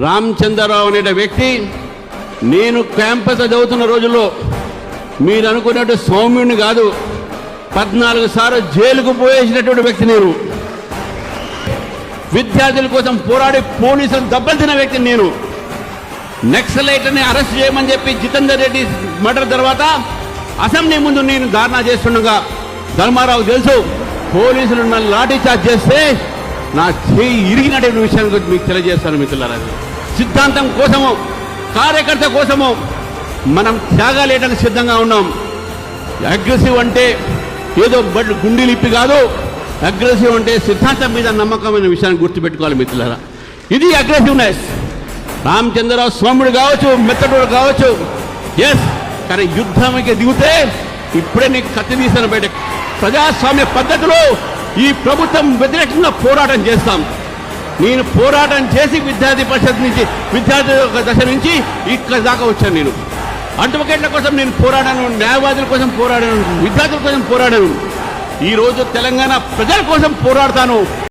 రామచంద్రరావు అనే వ్యక్తి నేను క్యాంపస్ చదువుతున్న రోజుల్లో మీరు అనుకున్నట్టు సౌమ్యుడిని కాదు, 14 సార్లు జైలుకు పోయేసినటువంటి వ్యక్తి. నేను విద్యార్థుల కోసం పోరాడి పోలీసులు దెబ్బతిన్న వ్యక్తి. నేను నక్సలైట్ని అరెస్ట్ చేయమని చెప్పి జితేందర్ రెడ్డి మర్డర్ తర్వాత అసెంబ్లీ ముందు నేను ధారణా చేస్తుండగా ధర్మారావు తెలుసు, పోలీసులు నన్ను లాఠీ చార్జ్ చేస్తే నా చేయి ఇరిగినటువంటి విషయాన్ని గురించి మీకు తెలియజేస్తాను మిత్రులారా. సిద్ధాంతం కోసము, కార్యకర్త కోసము మనం త్యాగాలు వేయడానికి సిద్ధంగా ఉన్నాం. అగ్రెసివ్ అంటే ఏదో గుండెలిప్పి కాదు, అగ్రెసివ్ అంటే సిద్ధాంతం మీద నమ్మకమైన విషయాన్ని గుర్తుపెట్టుకోవాలి మిత్రులారా. ఇది అగ్రెసివ్నెస్. రామచంద్రరావు సోముడు కావచ్చు, మెత్తడు కావచ్చు, ఎస్, కానీ యుద్ధానికి దిగితే ఇప్పుడే నీకు కత్తి తీసిన బయట. ప్రజాస్వామ్య పద్ధతిలో ఈ ప్రభుత్వం వ్యతిరేకంగా పోరాటం చేస్తాం. నేను పోరాటం చేసి విద్యార్థి పరిషత్ నుంచి, విద్యార్థి దశ నుంచి ఇక్కడ దాకా వచ్చాను. నేను అడ్వకేట్ల కోసం నేను పోరాడాను, న్యాయవాదుల కోసం పోరాడాను, విద్యార్థుల కోసం పోరాడాను. ఈరోజు తెలంగాణ ప్రజల కోసం పోరాడతాను.